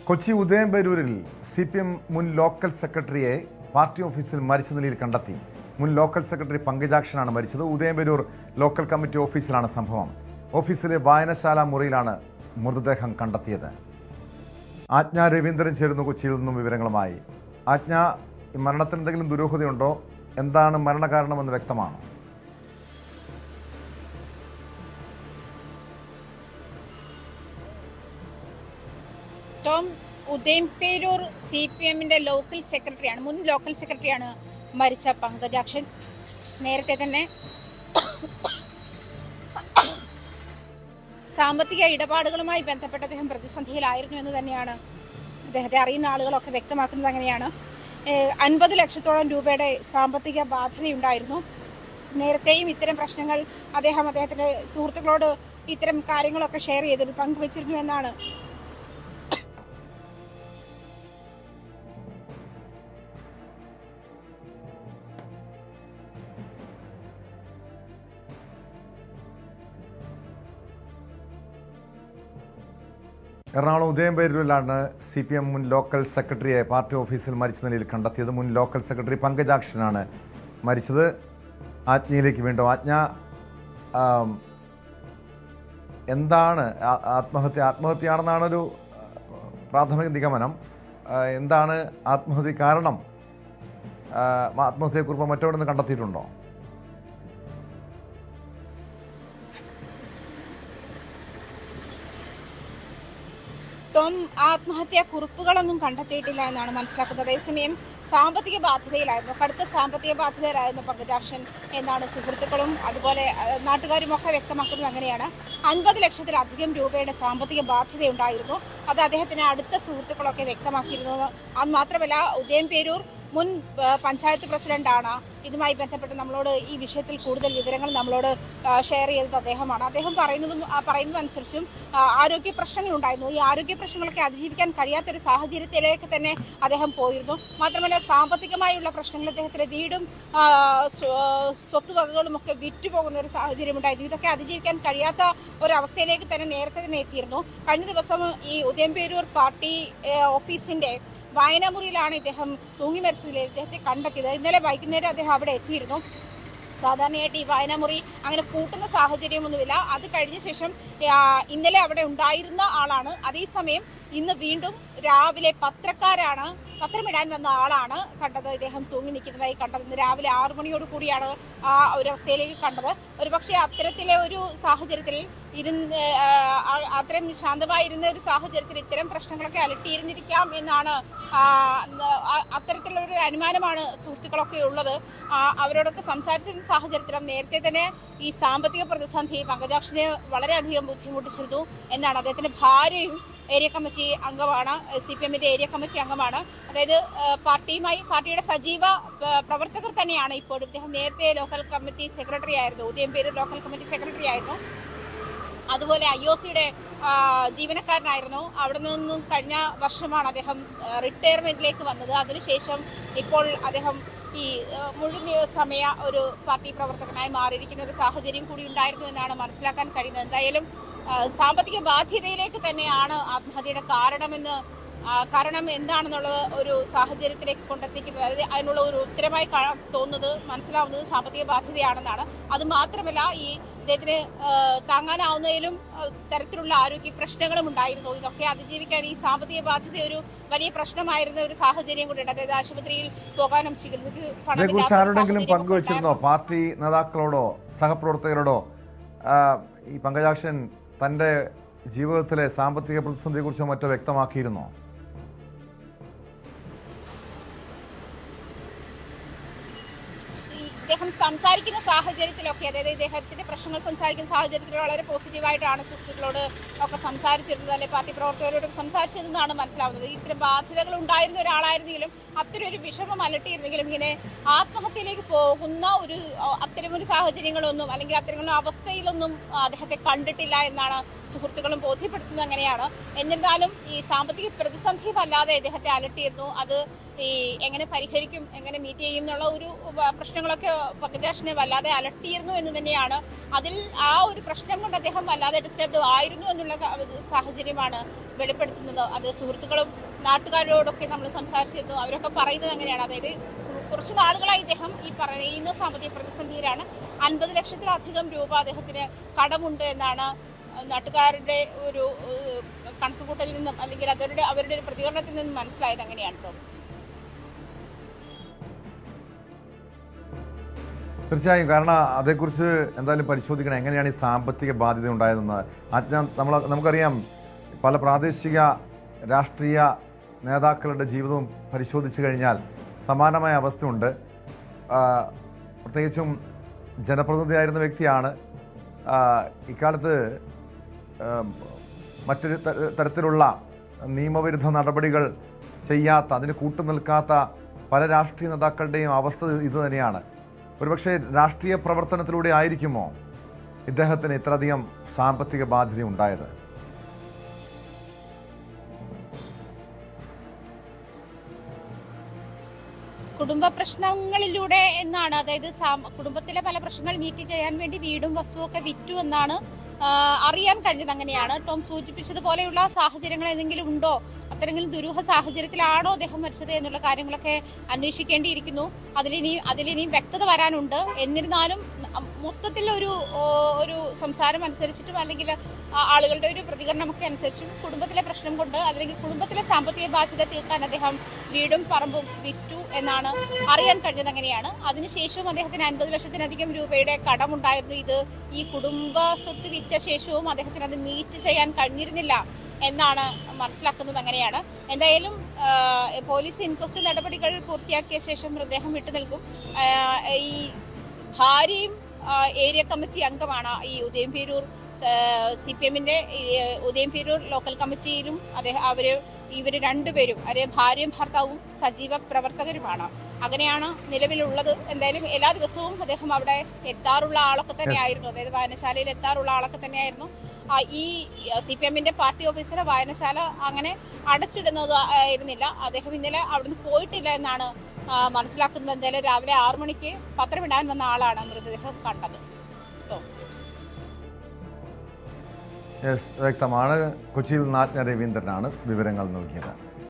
Kochi ഉദയംപേരൂരിൽ CPM മുൻ local സെക്രട്ടറിയെ party ഓഫീസിൽ മരിച്ച നിലയിൽ കണ്ടെത്തി. മുൻ ലോക്കൽ സെക്രട്ടറി പങ്കജാക്ഷനാണ് മരിച്ചത്. ഉദയംപേരൂർ ലോക്കൽ കമ്മിറ്റി ഓഫീസിലാണ് സംഭവം. ഓഫീസിലെ വായനശാല മുറിയിലാണ് മൃതദേഹം കണ്ടെത്തിയത്. ആജ്ഞ രവീന്ദ്രൻ ചേരുന്നു കൊച്ചിയിൽ നിന്നും വിവരങ്ങളുമായി. ആജ്ഞ, മരണത്തിന് എന്തെങ്കിലും ദുരൂഹതയുണ്ടോ? എന്താണ് മരണകാരണമെന്ന് വ്യക്തമാണോ? ടോം, ഉദയംപേരൂർ CPMന്റെ ലോക്കൽ സെക്രട്ടറിയാണ്, മുൻ ലോക്കൽ സെക്രട്ടറിയാണ് മരിച്ച പങ്കജാക്ഷൻ. നേരത്തെ തന്നെ സാമ്പത്തിക ഇടപാടുകളുമായി ബന്ധപ്പെട്ട് അദ്ദേഹം പ്രതിസന്ധിയിലായിരുന്നു എന്ന് തന്നെയാണ് അദ്ദേഹത്തെ അറിയുന്ന ആളുകളൊക്കെ വ്യക്തമാക്കുന്നത്. അങ്ങനെയാണ് 50 ലക്ഷത്തോളം രൂപയുടെ സാമ്പത്തിക ബാധ്യതയുണ്ടായിരുന്നു. നേരത്തെയും ഇത്തരം പ്രശ്നങ്ങൾ അദ്ദേഹത്തിന്റെ സുഹൃത്തുക്കളോട് ഇത്തരം കാര്യങ്ങളൊക്കെ ഷെയർ ചെയ്തിട്ട് പങ്കുവച്ചിരുന്നു എന്നാണ് എറണാകുളം ഉദയംപേരൂരിലാണ് CPM മുൻ ലോക്കൽ സെക്രട്ടറിയെ പാർട്ടി ഓഫീസിൽ മരിച്ച നിലയിൽ കണ്ടെത്തിയത്. മുൻ ലോക്കൽ സെക്രട്ടറി പങ്കജാക്ഷനാണ് മരിച്ചത്. ആജ്ഞയിലേക്ക് വീണ്ടും. ആജ്ഞ, എന്താണ് ആത്മഹത്യയാണെന്നാണൊരു പ്രാഥമിക നിഗമനം. എന്താണ് ആത്മഹത്യ കാരണം? ആത്മഹത്യയെക്കുറിച്ച് മറ്റെവിടെ നിന്ന് കണ്ടെത്തിയിട്ടുണ്ടോ? ടോം, ആത്മഹത്യാ കുറിപ്പുകളൊന്നും കണ്ടെത്തിയിട്ടില്ല എന്നാണ് മനസ്സിലാക്കുന്നത്. അതേസമയം സാമ്പത്തിക ബാധ്യതയിലായിരുന്നു, കടുത്ത സാമ്പത്തിക ബാധ്യതയിലായിരുന്നു പങ്കജാക്ഷൻ എന്നാണ് സുഹൃത്തുക്കളും അതുപോലെ നാട്ടുകാരും ഒക്കെ വ്യക്തമാക്കുന്നത്. അങ്ങനെയാണ് 50 ലക്ഷത്തിലധികം രൂപയുടെ സാമ്പത്തിക ബാധ്യതയുണ്ടായിരുന്നു. അത് അദ്ദേഹത്തിന് അടുത്ത സുഹൃത്തുക്കളൊക്കെ വ്യക്തമാക്കിയിരുന്നു. അത് മാത്രമല്ല, ഉദയംപേരൂർ മുൻ പഞ്ചായത്ത് പ്രസിഡന്റാണ്. ഇതുമായി ബന്ധപ്പെട്ട് നമ്മളോട് ഈ വിഷയത്തിൽ കൂടുതൽ വിവരങ്ങൾ നമ്മളോട് ഷെയർ ചെയ്തത് അദ്ദേഹമാണ്. അദ്ദേഹം പറയുന്നതനുസരിച്ചും ആരോഗ്യ പ്രശ്നങ്ങളുണ്ടായിരുന്നു. ഈ ആരോഗ്യ പ്രശ്നങ്ങളൊക്കെ അതിജീവിക്കാൻ കഴിയാത്തൊരു സാഹചര്യത്തിലേക്ക് തന്നെ അദ്ദേഹം പോയിരുന്നു. മാത്രമല്ല, സാമ്പത്തികമായുള്ള പ്രശ്നങ്ങൾ, അദ്ദേഹത്തിൻ്റെ വീടും സ്വത്തുവകകളും ഒക്കെ വിറ്റുപോകുന്ന ഒരു സാഹചര്യം ഉണ്ടായിരുന്നു. ഇതൊക്കെ അതിജീവിക്കാൻ കഴിയാത്ത ഒരവസ്ഥയിലേക്ക് തന്നെ നേരത്തെ തന്നെ എത്തിയിരുന്നു. കഴിഞ്ഞ ദിവസം ഈ ഉദയംപേരൂർ പാർട്ടി ഓഫീസിൻ്റെ വായനാമുറിയിലാണ് ഇദ്ദേഹം തൂങ്ങി മരിച്ച നിലയിൽ ഇദ്ദേഹത്തെ കണ്ടെത്തിയത്. ഇന്നലെ വൈകുന്നേരം അദ്ദേഹം അവിടെ എത്തിയിരുന്നു. സാധാരണയായിട്ട് ഈ വായനാമുറി അങ്ങനെ പൂട്ടുന്ന സാഹചര്യമൊന്നുമില്ല. അത് കഴിഞ്ഞ ശേഷം ഇന്നലെ അവിടെ ഉണ്ടായിരുന്ന ആളാണ്. അതേസമയം ഇന്ന് വീണ്ടും രാവിലെ പത്രമിടാൻ വന്ന ആളാണ് കണ്ടത്. ഇദ്ദേഹം തൂങ്ങി നിൽക്കുന്നതായി കണ്ടത് ഇന്ന് രാവിലെ 6 മണിയോട് കൂടിയാണ് ആ ഒരു അവസ്ഥയിലേക്ക് കണ്ടത്. ഒരുപക്ഷെ അത്തരത്തിലെ ഒരു സാഹചര്യത്തിൽ അത്രയും ശാന്തമായിരുന്ന ഒരു സാഹചര്യത്തിൽ ഇത്തരം പ്രശ്നങ്ങളൊക്കെ അലട്ടിയിരുന്നിരിക്കാം എന്നാണ് അത്തരത്തിലുള്ള ഒരു അനുമാനമാണ് സുഹൃത്തുക്കളൊക്കെ ഉള്ളത്. അവരോടൊക്കെ സംസാരിച്ചിരുന്ന സാഹചര്യത്തിലും നേരത്തെ തന്നെ ഈ സാമ്പത്തിക പ്രതിസന്ധി പങ്കജാക്ഷനെ വളരെയധികം ബുദ്ധിമുട്ടിച്ചിരുന്നു എന്നാണ്. അദ്ദേഹത്തിൻ്റെ ഭാര്യയും ഏരിയ കമ്മിറ്റി അംഗമാണ്, CPMന്റെ ഏരിയ കമ്മിറ്റി അംഗമാണ്. അതായത് പാർട്ടിയുടെ സജീവ പ്രവർത്തകർ തന്നെയാണ് ഇപ്പോഴും. ഇദ്ദേഹം നേരത്തെ ലോക്കൽ കമ്മിറ്റി സെക്രട്ടറി ആയിരുന്നു, ഉദയംപേരൂർ ലോക്കൽ കമ്മിറ്റി സെക്രട്ടറി ആയിരുന്നു. അതുപോലെ IOCയുടെ ജീവനക്കാരനായിരുന്നു. അവിടെ നിന്നും കഴിഞ്ഞ വർഷമാണ് അദ്ദേഹം റിട്ടയർമെൻറ്റിലേക്ക് വന്നത്. അതിനുശേഷം ഇപ്പോൾ അദ്ദേഹം ഈ മുഴുവൻ സമയ ഒരു പാർട്ടി പ്രവർത്തകനായി മാറിയിരിക്കുന്ന ഒരു സാഹചര്യം കൂടി ഉണ്ടായിരുന്നു എന്നാണ് മനസ്സിലാക്കാൻ കഴിയുന്നത്. എന്തായാലും സാമ്പത്തിക ബാധ്യതയിലേക്ക് തന്നെയാണ് ആത്മഹത്യയുടെ കാരണം എന്താണെന്നുള്ളത് ഒരു സാഹചര്യത്തിലേക്ക് കൊണ്ടെത്തിക്കുന്നത്. അതായത് അതിനുള്ള ഒരു ഉത്തരമായി മനസ്സിലാവുന്നത് സാമ്പത്തിക ബാധ്യതയാണെന്നാണ്. അത് മാത്രമല്ല, ഈ അദ്ദേഹത്തിന് താങ്ങാനാവുന്നതിലും തരത്തിലുള്ള ആരോഗ്യ പ്രശ്നങ്ങളും ഉണ്ടായിരുന്നു. ഇതൊക്കെ അതിജീവിക്കാൻ ഈ സാമ്പത്തിക ബാധ്യത ഒരു വലിയ പ്രശ്നമായിരുന്ന ഒരു സാഹചര്യം കൂടിയുണ്ട്. അതായത് ആശുപത്രിയിൽ പോകാനും ചികിത്സയ്ക്ക് പണമില്ലാത്ത പങ്കുവച്ചിരുന്നോ പാർട്ടി നേതാക്കളോടോ സഹപ്രവർത്തകരോടോ? ഈ പങ്കജാക്ഷൻ തൻ്റെ ജീവിതത്തിലെ സാമ്പത്തിക പ്രതിസന്ധിയെക്കുറിച്ചോ മറ്റോ വ്യക്തമാക്കിയിരുന്നോ? ഇദ്ദേഹം സംസാരിക്കുന്ന സാഹചര്യത്തിലൊക്കെ, അതായത് ഇദ്ദേഹത്തിന്റെ പ്രശ്നങ്ങൾ സംസാരിക്കുന്ന സാഹചര്യത്തിൽ വളരെ പോസിറ്റീവായിട്ടാണ് സുഹൃത്തുക്കളോട് ഒക്കെ സംസാരിച്ചിരുന്നത്, അല്ലെങ്കിൽ പാർട്ടി പ്രവർത്തകരോടൊക്കെ സംസാരിച്ചിരുന്നതാണ് മനസ്സിലാവുന്നത്. ഇത്തരം ബാധ്യതകൾ ഉണ്ടായിരുന്ന ഒരാളായിരുന്നെങ്കിലും അത്തരം ഒരു വിഷമം അലട്ടിയിരുന്നെങ്കിലും ഇങ്ങനെ ആത്മഹത്യയിലേക്ക് പോകുന്ന അത്തരമൊരു സാഹചര്യങ്ങളൊന്നും അല്ലെങ്കിൽ അത്തരമൊരു അവസ്ഥയിലൊന്നും അദ്ദേഹത്തെ കണ്ടിട്ടില്ല എന്നാണ് സുഹൃത്തുക്കളും ബോധ്യപ്പെടുത്തുന്നത്. അങ്ങനെയാണ്. എന്നിരുന്നാലും ഈ സാമ്പത്തിക പ്രതിസന്ധി വല്ലാതെ ഇദ്ദേഹത്തെ അലട്ടിയിരുന്നു. അത് ഈ എങ്ങനെ പരിഹരിക്കും, എങ്ങനെ മീറ്റ് ചെയ്യും എന്നുള്ള ഒരു പ്രശ്നങ്ങളൊക്കെ പങ്കജാക്ഷനെ വല്ലാതെ അലട്ടിയിരുന്നു എന്ന് തന്നെയാണ്. അതിൽ ആ ഒരു പ്രശ്നം കൊണ്ട് അദ്ദേഹം വല്ലാതെ ഡിസ്റ്റർബ്ഡ് ആയിരുന്നു എന്നുള്ള സാഹചര്യമാണ് വെളിപ്പെടുത്തുന്നത്. അത് സുഹൃത്തുക്കളും നാട്ടുകാരോടൊക്കെ നമ്മൾ സംസാരിച്ചിരുന്നു. അവരൊക്കെ പറയുന്നത് അങ്ങനെയാണ്. അതായത് കുറച്ച് നാളുകളായി ഇദ്ദേഹം ഈ പറയുന്ന സാമ്പത്തിക പ്രതിസന്ധിയിലാണ്. 50 ലക്ഷത്തിലധികം രൂപ അദ്ദേഹത്തിന് കടമുണ്ട് എന്നാണ് നാട്ടുകാരുടെ ഒരു കണക്കുകൂട്ടലിൽ നിന്നും അല്ലെങ്കിൽ അവരുടെ ഒരു പ്രതികരണത്തിൽ നിന്നും മനസ്സിലായത്. അങ്ങനെയാണ് കേട്ടോ. തീർച്ചയായും, കാരണം അതേക്കുറിച്ച് എന്തായാലും പരിശോധിക്കണം. എങ്ങനെയാണ് ഈ സാമ്പത്തിക ബാധ്യത ഉണ്ടായതെന്ന് നമുക്കറിയാം. പല പ്രാദേശിക രാഷ്ട്രീയ നേതാക്കളുടെ ജീവിതവും പരിശോധിച്ചു കഴിഞ്ഞാൽ സമാനമായ അവസ്ഥയുണ്ട്. പ്രത്യേകിച്ചും ജനപ്രതിനിധിയായിരുന്ന വ്യക്തിയാണ്. ഇക്കാലത്ത് മറ്റൊരു തരത്തിലുള്ള നിയമവിരുദ്ധ നടപടികൾ ചെയ്യാത്ത, അതിന് കൂട്ടുനിൽക്കാത്ത പല രാഷ്ട്രീയ നേതാക്കളുടെയും അവസ്ഥ ഇതുതന്നെയാണ്. ഒരുപക്ഷെ രാഷ്ട്രീയ പ്രവർത്തനത്തിലൂടെ ആയിരിക്കുമോ ഇദ്ദേഹത്തിന് ഇത്രയധികം സാമ്പത്തിക ബാധ്യത ഉണ്ടായത്? കുടുംബ പ്രശ്നങ്ങളിലൂടെ എന്നാണ്. അതായത് കുടുംബത്തിലെ പല പ്രശ്നങ്ങൾ മീറ്റ് ചെയ്യാൻ വേണ്ടി വീടും വസ്തുവൊക്കെ വിറ്റു എന്നാണ് അറിയാൻ കഴിഞ്ഞത്. അങ്ങനെയാണ് ടോം സൂചിപ്പിച്ചതുപോലെയുള്ള സാഹചര്യങ്ങൾ ഏതെങ്കിലും ഉണ്ടോ, അത്തരമെങ്കിലും ദുരൂഹ സാഹചര്യത്തിലാണോ അദ്ദേഹം മരിച്ചത് എന്നുള്ള കാര്യങ്ങളൊക്കെ അന്വേഷിക്കേണ്ടിയിരിക്കുന്നു. അതിലിനിയും വ്യക്തത വരാനുണ്ട്. എന്നിരുന്നാലും മൊത്തത്തിൽ ഒരു സംസാരം അനുസരിച്ചിട്ടും അല്ലെങ്കിൽ ആളുകളുടെ ഒരു പ്രതികരണമൊക്കെ അനുസരിച്ചും കുടുംബത്തിലെ പ്രശ്നം കൊണ്ട് അല്ലെങ്കിൽ കുടുംബത്തിലെ സാമ്പത്തിക ബാധ്യത തീർക്കാൻ അദ്ദേഹം വീടും പറമ്പും വിറ്റു എന്നാണ് അറിയാൻ കഴിഞ്ഞത്. അങ്ങനെയാണ്. അതിനുശേഷവും അദ്ദേഹത്തിന് 50 ലക്ഷത്തിലധികം രൂപയുടെ കടമുണ്ടായിരുന്നു. ഈ കുടുംബ സ്വത്ത് വിറ്റ ശേഷവും അദ്ദേഹത്തിന് അത് മീറ്റ് ചെയ്യാൻ കഴിഞ്ഞിരുന്നില്ല എന്നാണ് മനസ്സിലാക്കുന്നത്. അങ്ങനെയാണ്. എന്തായാലും പോലീസ് ഇൻക്വസ്റ്റ് നടപടികൾ പൂർത്തിയാക്കിയ ശേഷം മൃതദേഹം വിട്ടുനിൽക്കും. ഈ ഭാര്യയും ഏരിയ കമ്മിറ്റി അംഗമാണ്. ഈ ഉദയംപേരൂർ CPMന്റെ ഉദയംപേരൂർ ലോക്കൽ കമ്മിറ്റിയിലും ഇവർ രണ്ടുപേരും ഭാര്യയും ഭർത്താവും സജീവ പ്രവർത്തകരുമാണ്. അങ്ങനെയാണ് നിലവിലുള്ളത്. എന്തായാലും എല്ലാ ദിവസവും അദ്ദേഹം അവിടെ എത്താറുള്ള ആളൊക്കെ തന്നെയായിരുന്നു. അതായത് വായനശാലയിൽ എത്താറുള്ള ആളൊക്കെ തന്നെയായിരുന്നു. ഈ CPMന്റെ പാർട്ടി ഓഫീസിലെ വായനശാല അങ്ങനെ അടച്ചിടുന്നത് ആയിരുന്നില്ല. അദ്ദേഹം ഇന്നലെ അവിടുന്ന് പോയിട്ടില്ല എന്നാണ് മനസ്സിലാക്കുന്നത്. എന്തായാലും രാവിലെ 6 മണിക്ക് പത്രമിടാൻ വന്ന ആളാണ് മൃതദേഹം കണ്ടത്. വ്യക്തമാണ്. കൊച്ചിയിൽ നാജ്ഞ രവീന്ദ്രനാണ് വിവരങ്ങൾ നൽകിയത്.